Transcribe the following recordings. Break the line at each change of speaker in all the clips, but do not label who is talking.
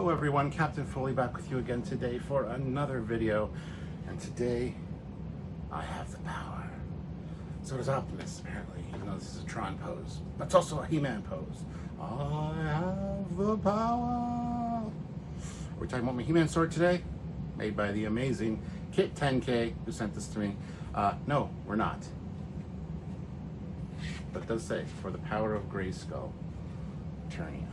Hello everyone, Captain Foley back with you again today for another video. And today, I have the power. So does Optimus, apparently, even though this is a Tron pose. But it's also a He-Man pose. I have the power. We're talking about my He-Man sword today, made by the amazing Kit 10K, who sent this to me. No, we're not. But it does say, for the power of Grayskull, Eternia.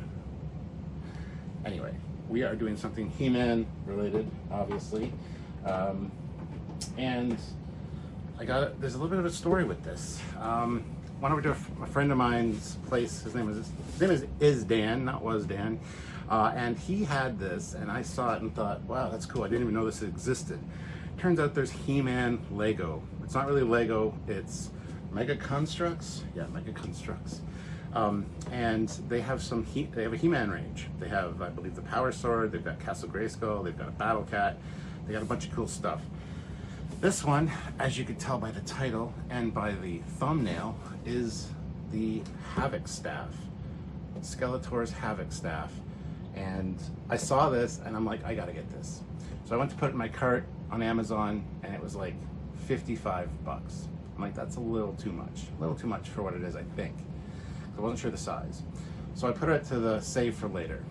Anyway, we are doing something He-Man related, obviousobviously. And there's a little bit of a story with this. Went over to a friend of mine's place. His name is Dan, not was Dan. And he had this, and I saw it and thought, wow, that's cool. I didn't even know this existed. Turns out there's He-Man Lego. It's not really Lego, it's Mega Construx. Yeah, Mega Construx. And they have they have a He-Man range. They have, I believe, the Power Sword, they've got Castle Grayskull, they've got a Battle Cat, they got a bunch of cool stuff. This one, as you could tell by the title and by the thumbnail, is the Havok staff. Skeletor's Havok staff. And I saw this and I'm like, I gotta get this. So I went to put it in my cart on Amazon and it was like 55 bucks. I'm like, that's a little too much for what it is, I think. I wasn't sure the size. So I put it to the save for later.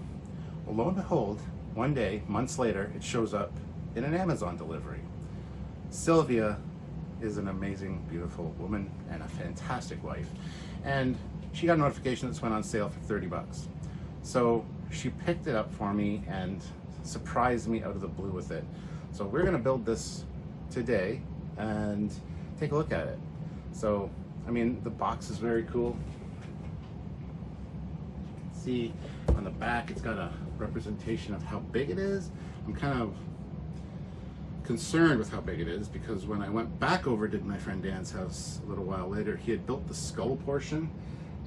Well, lo and behold, one day, months later, it shows up in an Amazon delivery. Sylvia is an amazing, beautiful woman and a fantastic wife. And she got a notification this went on sale for 30 bucks. So she picked it up for me and surprised me out of the blue with it. So we're gonna build this today and take a look at it. So, I mean, the box is very cool. See on the back it's got a representation of how big it is. I'm kind of concerned with how big it is because when I went back over to my friend Dan's house a little while later, he had built the skull portion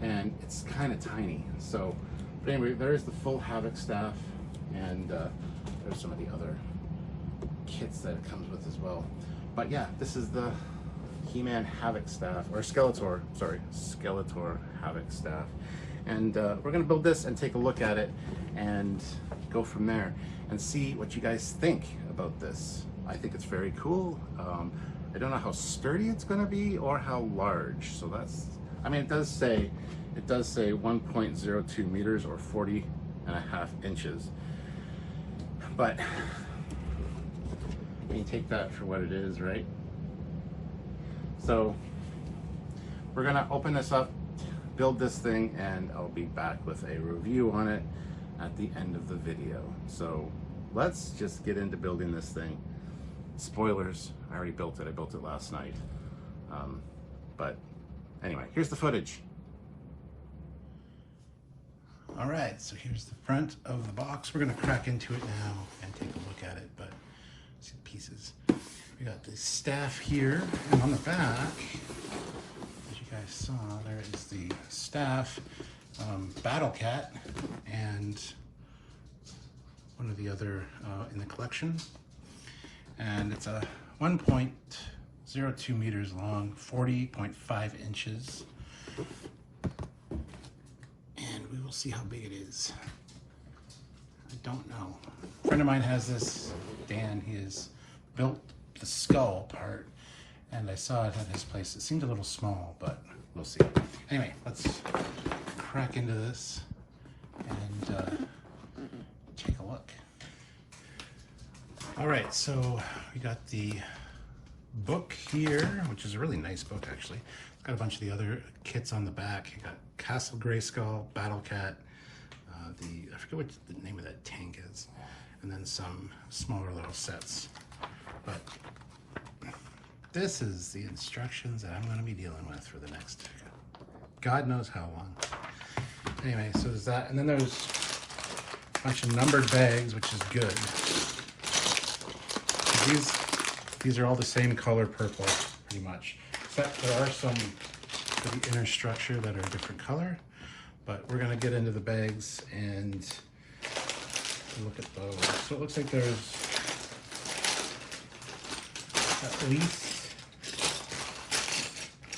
and it's kind of tiny. So, but anyway, there's the full Havok staff and there's some of the other kits that it comes with as well. But yeah, this is the He-Man Havok staff, or Skeletor Havok staff. And we're gonna build this and take a look at it and go from there and see what you guys think about this. I think it's very cool. I don't know how sturdy it's gonna be or how large. So that's, I mean, it does say 1.02 meters or 40.5 inches. But I mean, take that for what it is, right? So we're gonna open this up, build this thing, and I'll be back with a review on it at the end of the video. So let's just get into building this thing. Spoilers, I already built it. I built it last night. But anyway, here's the footage. All right, so here's the front of the box. We're gonna crack into it now and take a look at it, but see the pieces. We got the staff here, and on the back, as you guys saw, there is the staff, Battle Cat, and one of the other in the collection. And it's a 1.02 meters long, 40.5 inches. And we will see how big it is. I don't know. A friend of mine has this, Dan, he has built the skull part, and I saw it at his place. It seemed a little small, but we'll see. Anyway, let's crack into this and take a look. All right, so we got the book here, which is a really nice book, actually. It's got a bunch of the other kits on the back. You got Castle Grayskull, Battle Cat, I forget what the name of that tank is, and then some smaller little sets. But this is the instructions that I'm going to be dealing with for the next God knows how long. Anyway, so there's that, and then there's a bunch of numbered bags, which is good. These are all the same color purple, pretty much. Except there are some for the inner structure that are a different color. But we're going to get into the bags and look at those. So it looks like there's at least,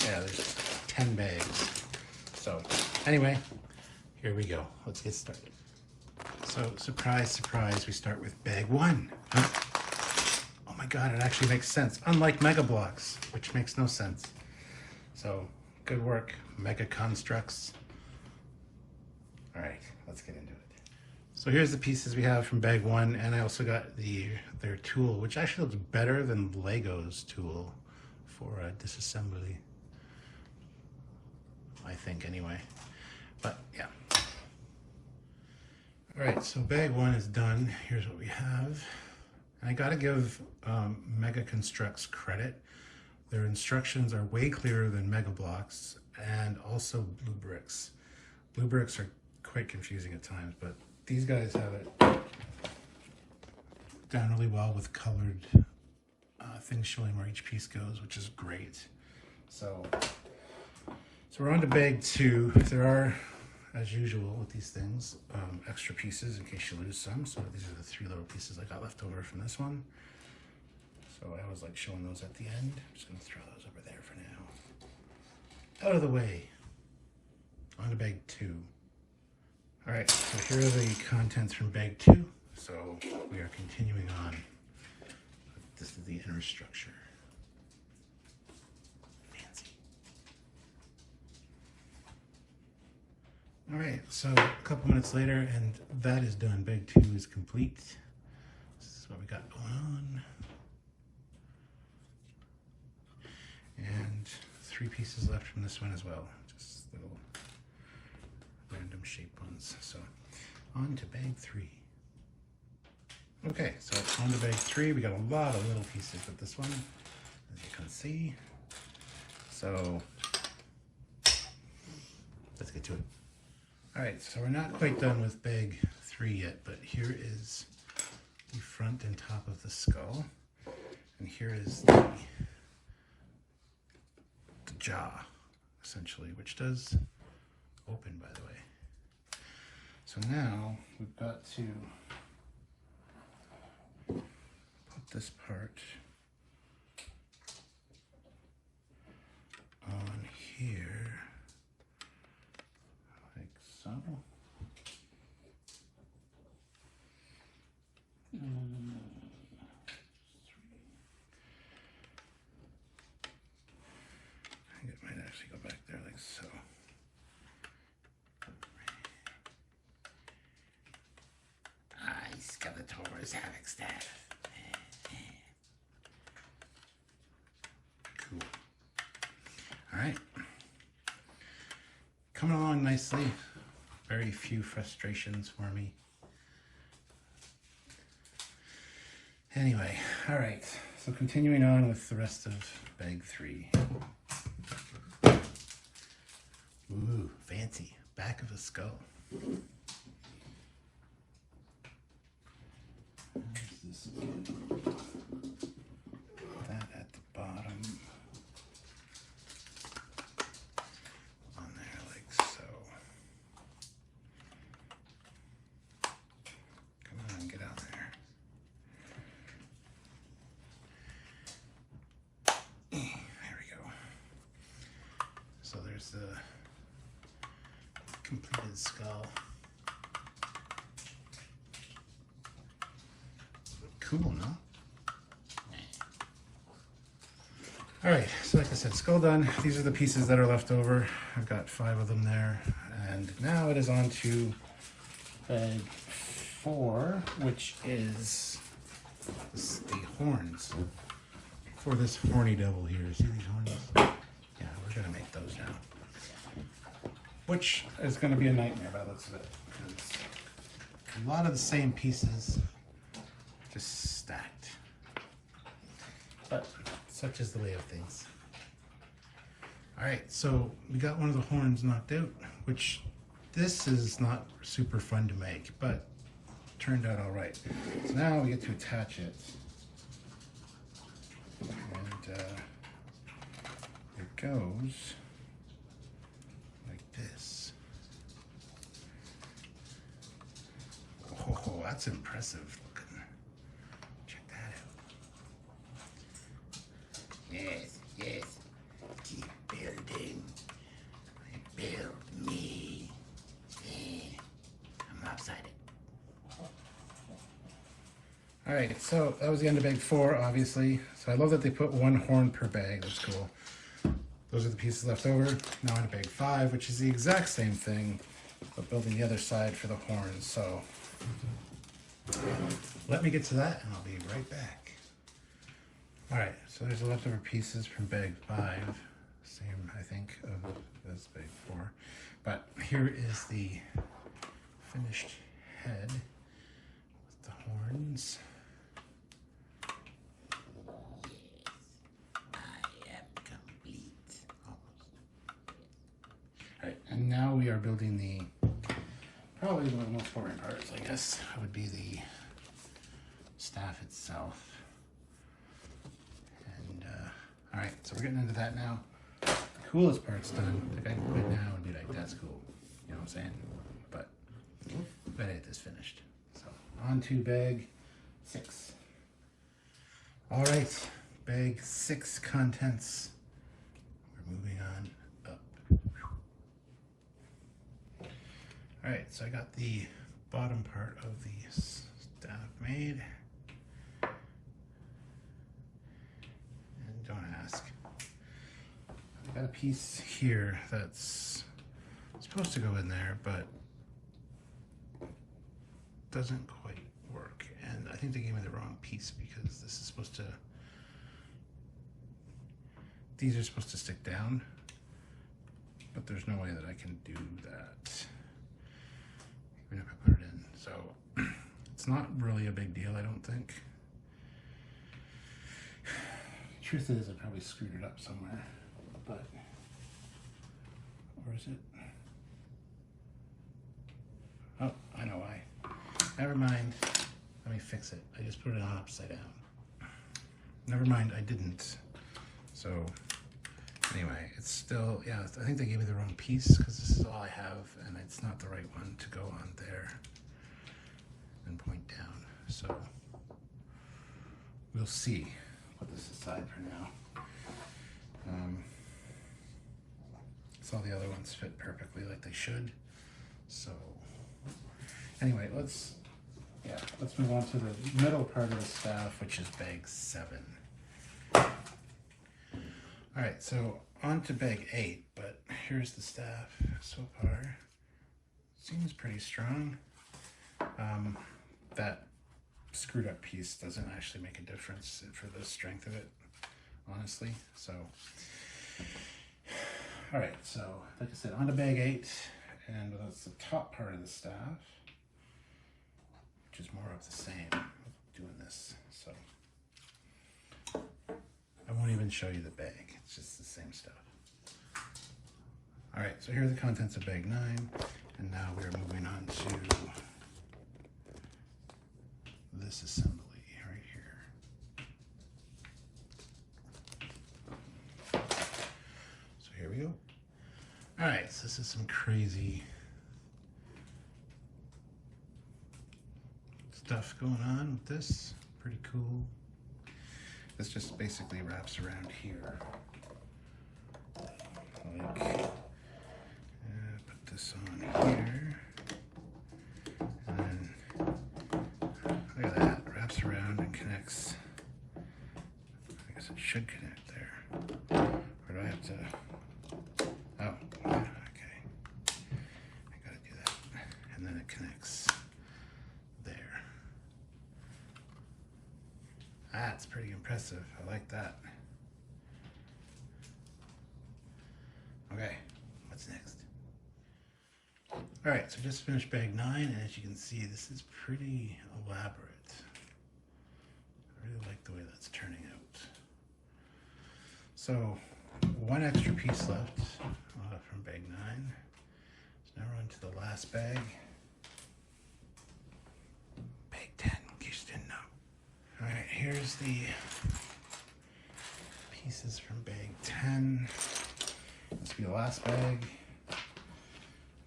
yeah, there's 10 bags. So anyway, here we go. Let's get started. So surprise, surprise, we start with bag 1. Oh my God, it actually makes sense. Unlike Mega Blocks, which makes no sense. So good work, Mega Construx. All right, let's get into it. So here's the pieces we have from bag 1, and I also got their tool, which actually looks better than Lego's tool for disassembly, I think anyway. But yeah. All right, so bag 1 is done. Here's what we have. And I gotta give Mega Construx credit. Their instructions are way clearer than Mega Blocks and also Blue Bricks. Blue Bricks are quite confusing at times, but these guys have it done really well with colored things showing where each piece goes, which is great. So we're on to bag 2. There are, as usual with these things, extra pieces in case you lose some. So these are the 3 little pieces I got left over from this one. So I always like showing those at the end. I'm just gonna throw those over there for now. Out of the way. On to bag 2. All right, so here are the contents from bag 2. So we are continuing on. This is the inner structure. Fancy. All right, so a couple minutes later, and that is done. Bag 2 is complete. This is what we got going on. And 3 pieces left from this one as well. Just little random shaped ones. So on to bag 3. Okay, so on to bag 3. We got a lot of little pieces with this one, as you can see. So let's get to it. All right, so we're not quite done with bag 3 yet, but here is the front and top of the skull. And here is the jaw, essentially, which does open, by the way. So now we've got to put this part on here, like so. I think it might actually go back there like so. Skeletor HAVOK staff. Cool. All right. Coming along nicely. Very few frustrations for me. Anyway, all right. So continuing on with the rest of bag 3. Ooh, fancy. Back of a skull. There's this again. That at the bottom. On there like so. Come on, get out there. There we go. So there's the completed skull. Cool, no? All right, so like I said, skull done. These are the pieces that are left over. I've got 5 of them there. And now it is on to bag 4, which is the horns for this horny devil here. See these horns? Yeah, we're gonna make those now. Which is gonna be a nightmare by the looks of it. Because a lot of the same pieces, just stacked. But such is the way of things. All right, so we got one of the horns knocked out, which this is not super fun to make, but turned out all right. So now we get to attach it. And it goes like this. Oh, that's impressive looking. Check that out. Yes, yes. Keep building. Build me. Yeah. I'm lopsided. All right, so that was the end of bag 4, obviously. So I love that they put 1 horn per bag. That's cool. Those are the pieces left over. Now on to bag 5, which is the exact same thing, but building the other side for the horns. So let me get to that, and I'll be right back. All right, so there's the leftover pieces from bag 5. Same, I think, as bag 4. But here is the finished head with the horns. Right, and now we are building the, probably one of the most boring parts, I guess, would be the staff itself. And, all right, so we're getting into that now. The coolest part's done. Like, I can quit now and be like, that's cool. You know what I'm saying? But, better get this finished. So, on to bag 6. All right, bag 6 contents. We're moving on up. All right, so I got the bottom part of the staff made. And don't ask. I got a piece here that's supposed to go in there, but doesn't quite work. And I think they gave me the wrong piece because this is supposed to, these are supposed to stick down, but there's no way that I can do that. Even if I put it in. So it's not really a big deal, I don't think. Truth is, I probably screwed it up somewhere, but, or is it? Oh, I know why. Never mind. Let me fix it. I just put it on upside down. Never mind, I didn't. So anyway, it's still, yeah, I think they gave me the wrong piece because this is all I have and it's not the right one to go on there and point down. So we'll see. Put this aside for now. So all the other ones fit perfectly like they should. So anyway, let's move on to the middle part of the staff, which is bag 7. All right, so on to bag 8, but here's the staff so far. Seems pretty strong. That screwed up piece doesn't actually make a difference for the strength of it, honestly. So, all right, so like I said, on to bag 8, and that's the top part of the staff, which is more of the same doing this. So I won't even show you the bag, it's just the same stuff. All right, so here are the contents of bag 9, and now we're moving on to this assembly right here. So here we go. All right, so this is some crazy stuff going on with this. Pretty cool. This just basically wraps around here. Like, put this on here. And then, look at that, wraps around and connects. I guess it should connect there. Or do I have to, oh, okay. I gotta do that. And then it connects there. That's pretty impressive. I like that. Okay, what's next? All right, so just finished bag 9, and as you can see, this is pretty elaborate. I really like the way that's turning out. So, one extra piece left from bag 9. So now we're on to the last bag. Bag 10, in case you didn't know. All right, here's the pieces from bag 10. This will be the last bag.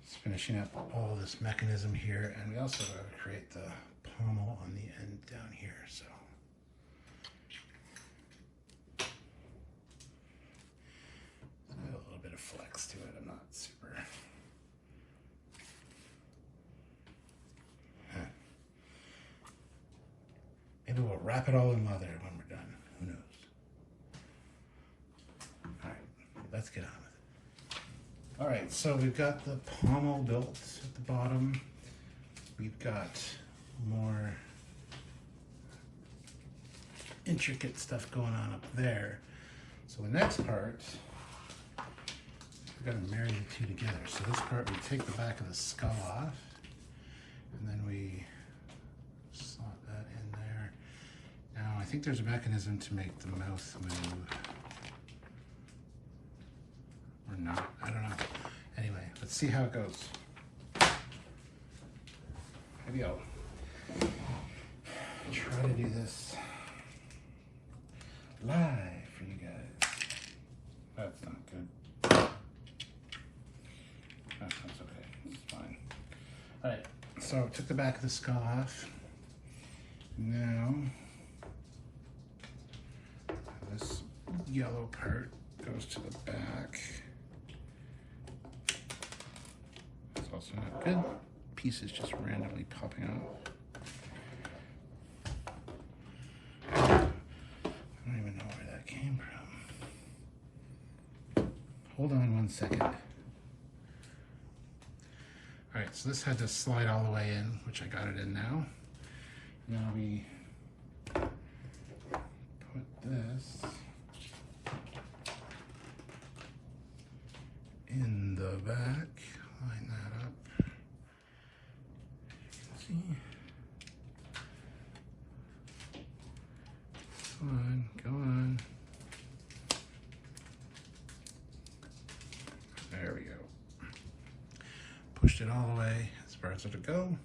Just finishing up all this mechanism here, and we also got to create the pommel on the end down here. So a little bit of flex to it. I'm not super. Maybe wrap it all in leather when we're done. Who knows? All right, let's get on with it. All right, so we've got the pommel built at the bottom. We've got more intricate stuff going on up there. So the next part, we've got to marry the two together. So this part, we take the back of the skull off, and then we slot that in there. Now, I think there's a mechanism to make the mouth move. Or not, I don't know. Anyway, let's see how it goes. Maybe I'll try to do this live for you guys. That's not good. That's okay, it's fine. All right, so I took the back of the skull off. Now, this yellow part goes to the back. It's also not good. Pieces just randomly popping out. I don't even know where that came from. Hold on one second. All right, so this had to slide all the way in, which I got it in now. Now we put this in the back, line that up. See? Come on, go on. There we go. Pushed it all the way as far as it'll go.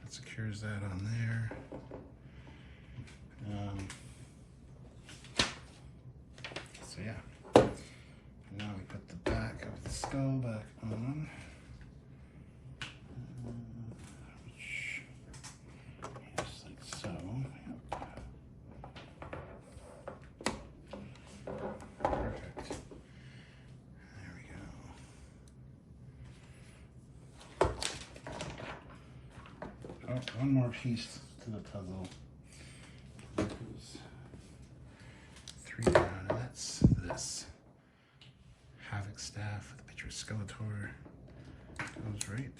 That secures that on there. So yeah. Now we put the back of the skull back on. Just like so. Yep. Perfect. There we go. Oh, one more piece to the puzzle. There's 3 down, and that's this HAVOK staff with a picture of Skeletor. Goes right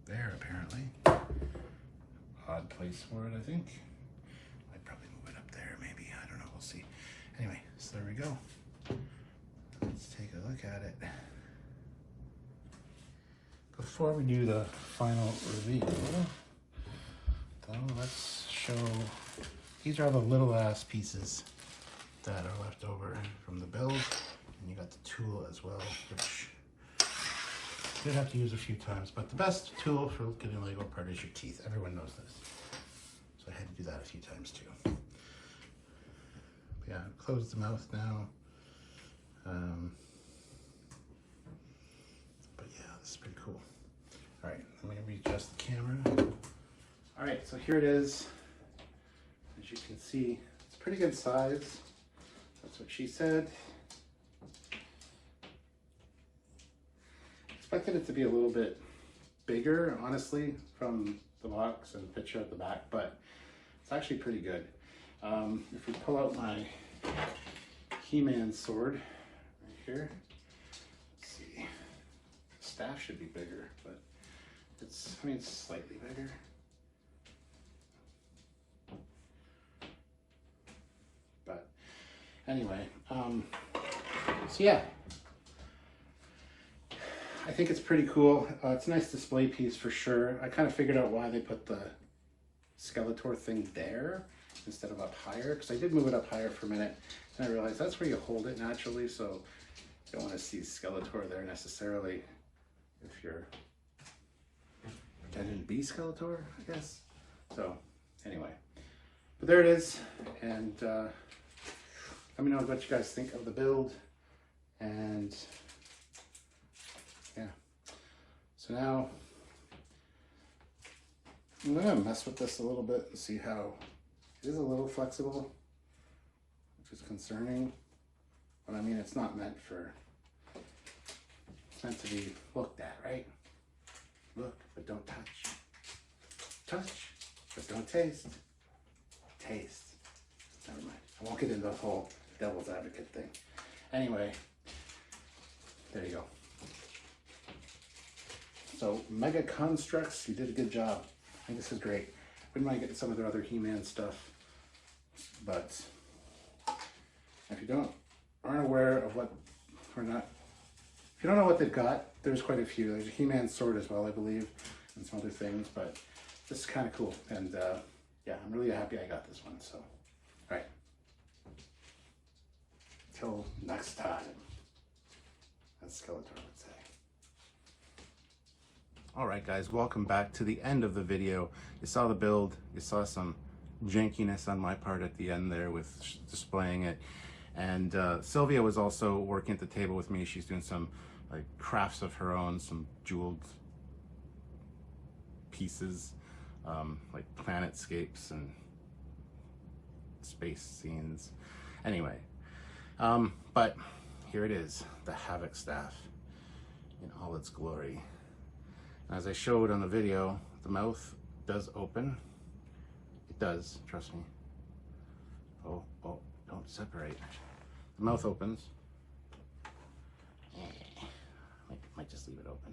there, apparently. Odd place for it, I think. I'd probably move it up there, maybe. I don't know, we'll see. Anyway, so there we go. Let's take a look at it. Before we do the final reveal, though, let's show, these are all the little ass pieces that are left over from the build. And you got the tool as well, which you did have to use a few times, but the best tool for getting a Lego part is your teeth. Everyone knows this. So I had to do that a few times too. But yeah, close the mouth now. But yeah, this is pretty cool. All right, let me readjust the camera. All right, so here it is. As you can see, it's pretty good size. That's what she said. Expected it to be a little bit bigger, honestly, from the box and the picture at the back, but it's actually pretty good. If we pull out my He-Man sword right here, let's see, the staff should be bigger, but it's, I mean, it's slightly bigger. But anyway, so yeah. I think it's pretty cool. It's a nice display piece for sure. I kind of figured out why they put the Skeletor thing there instead of up higher, because I did move it up higher for a minute, and I realized that's where you hold it naturally, so you don't want to see Skeletor there necessarily if you're pretending to be Skeletor, I guess. So anyway, but there it is, and let me know what you guys think of the build, and yeah. So now I'm gonna mess with this a little bit and see how it is a little flexible, which is concerning. But I mean, it's not meant for, it's meant to be looked at, right? Look, but don't touch. Touch, but don't taste. taste. Never mind. I won't get into the whole devil's advocate thing. Anyway, there you go. So Mega Construx, you did a good job. I think this is great. Wouldn't mind getting some of their other He-Man stuff, but if you aren't aware of what, or not, if you don't know what they've got, there's quite a few. There's a He-Man sword as well, I believe, and some other things, but this is kind of cool. And yeah, I'm really happy I got this one. So, all right. Till next time, as Skeletor would say. All right, guys, welcome back to the end of the video. You saw the build. You saw some jankiness on my part at the end there with displaying it. And Sylvia was also working at the table with me. She's doing some like crafts of her own, some jeweled pieces, like planetscapes and space scenes. Anyway, but here it is, the Havok staff in all its glory. And as I showed on the video, the mouth does open. It does, trust me. Oh, don't separate. The mouth opens. Might just leave it open.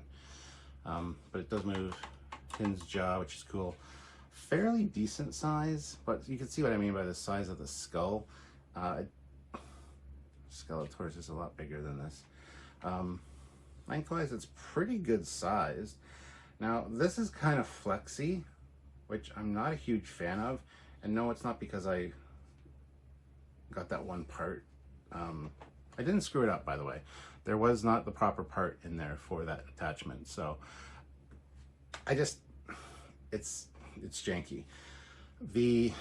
But it does move. Pins jaw, which is cool. Fairly decent size, but you can see what I mean by the size of the skull. Skeletor's is a lot bigger than this. Lengthwise, it's pretty good sized. Now, this is kind of flexy, which I'm not a huge fan of. And no, it's not because I got that one part. I didn't screw it up, by the way. There was not the proper part in there for that attachment. So it's janky. The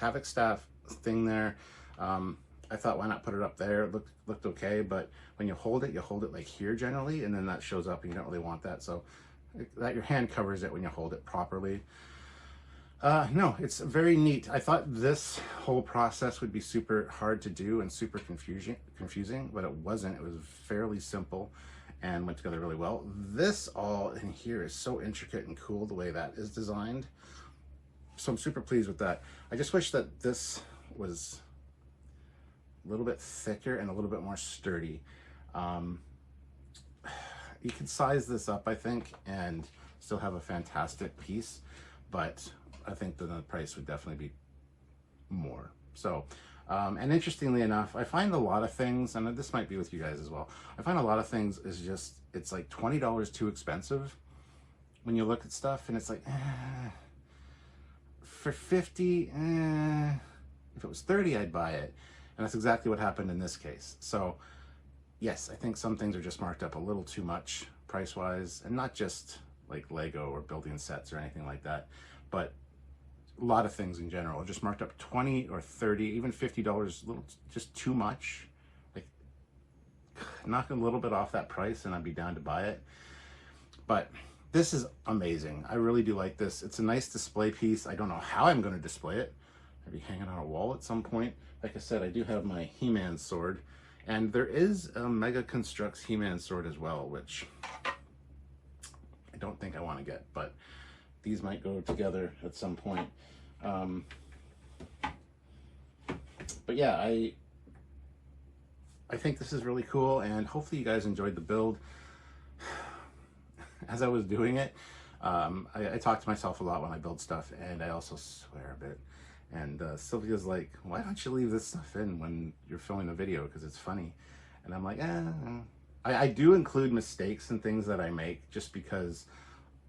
Havok staff thing there, I thought, why not put it up there? It looked okay, but when you hold it like here generally, and then that shows up and you don't really want that. So that your hand covers it when you hold it properly. No, it's very neat. I thought this whole process would be super hard to do and super confusing, but it wasn't. It was fairly simple and went together really well. This all in here is so intricate and cool the way that is designed. So I'm super pleased with that. I just wish that this was a little bit thicker and a little bit more sturdy. You could size this up, I think, and still have a fantastic piece, but I think that the price would definitely be more. So, and interestingly enough, I find a lot of things, and this might be with you guys as well, I find a lot of things is just, it's like $20 too expensive when you look at stuff, and it's like, for 50, if it was 30, I'd buy it. And that's exactly what happened in this case. So yes, I think some things are just marked up a little too much price-wise, and not just like Lego or building sets or anything like that, but a lot of things in general are just marked up 20 or 30, even $50, little, just too much. Like, knock a little bit off that price and I'd be down to buy it. But this is amazing. I really do like this. It's a nice display piece. I don't know how I'm going to display it. Maybe hanging on a wall at some point. Like I said, I do have my He-Man sword, and there is a Mega Construx He-Man sword as well, which I don't think I want to get, but these might go together at some point. But yeah, I think this is really cool, and hopefully you guys enjoyed the build. As I was doing it, I talk to myself a lot when I build stuff, and I also swear a bit. And Sylvia's like, why don't you leave this stuff in when you're filming a video, because it's funny. And I'm like, I do include mistakes and things that I make, just because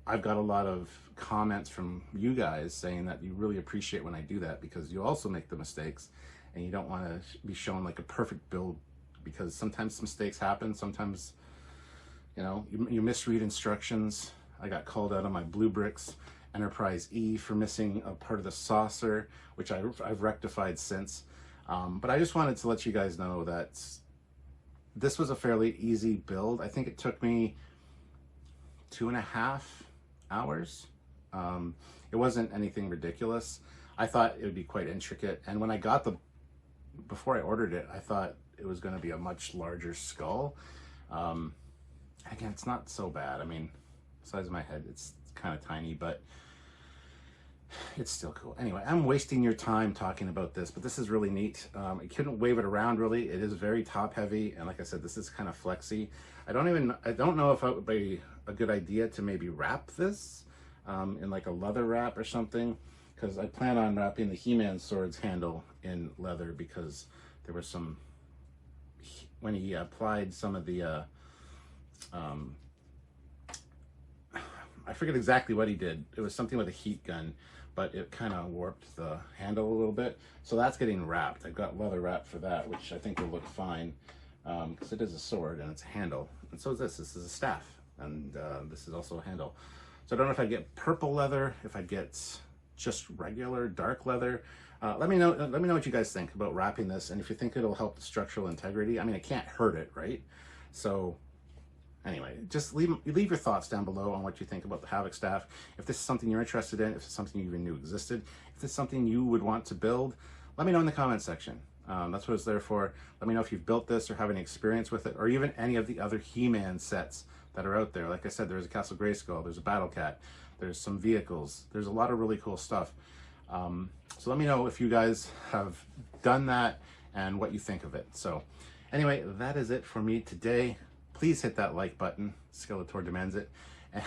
I've got a lot of comments from you guys saying that you really appreciate when I do that, because you also make the mistakes and you don't want to be shown like a perfect build, because sometimes mistakes happen. Sometimes, you know, you misread instructions. I got called out on my Blue Bricks Enterprise E for missing a part of the saucer, which I've rectified since. But I just wanted to let you guys know that this was a fairly easy build. I think it took me 2.5 hours. It wasn't anything ridiculous. I thought it would be quite intricate. And when I got before I ordered it, I thought it was going to be a much larger skull. Again, it's not so bad. I mean, the size of my head, it's kind of tiny, but it's still cool. Anyway, I'm wasting your time talking about this, but this is really neat. I couldn't wave it around really. It is very top heavy, and like I said, this is kind of flexy. I don't know if it would be a good idea to maybe wrap this in like a leather wrap or something, because I plan on wrapping the He-Man sword's handle in leather, because there was some, when he applied some of the I forget exactly what he did. It was something with a heat gun, but it kind of warped the handle a little bit. So that's getting wrapped. I've got leather wrap for that, which I think will look fine, because it is a sword and it's a handle. And so is this. This is a staff, and this is also a handle. So I don't know if I get purple leather, if I get just regular dark leather. Let me know what you guys think about wrapping this, and if you think it'll help the structural integrity. I mean, it can't hurt it, right? So anyway, just leave your thoughts down below on what you think about the HAVOK staff. If this is something you're interested in, if it's something you even knew existed, if it's something you would want to build, let me know in the comments section. That's what it's there for. Let me know if you've built this or have any experience with it, or even any of the other He-Man sets that are out there. Like I said, there's a Castle Grayskull, there's a Battle Cat, there's some vehicles, there's a lot of really cool stuff. So let me know if you guys have done that and what you think of it. So anyway, that is it for me today. Please hit that like button. Skeletor demands it.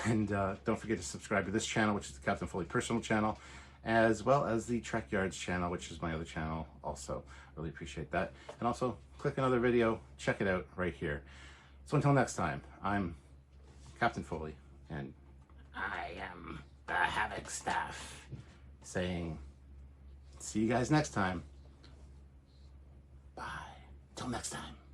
And don't forget to subscribe to this channel, which is the Captain Foley personal channel, as well as the Trekyards channel, which is my other channel also. Really appreciate that. And also, click another video. Check it out right here. So until next time, I'm Captain Foley, and I am the HAVOK staff, saying, see you guys next time. Bye. Till next time.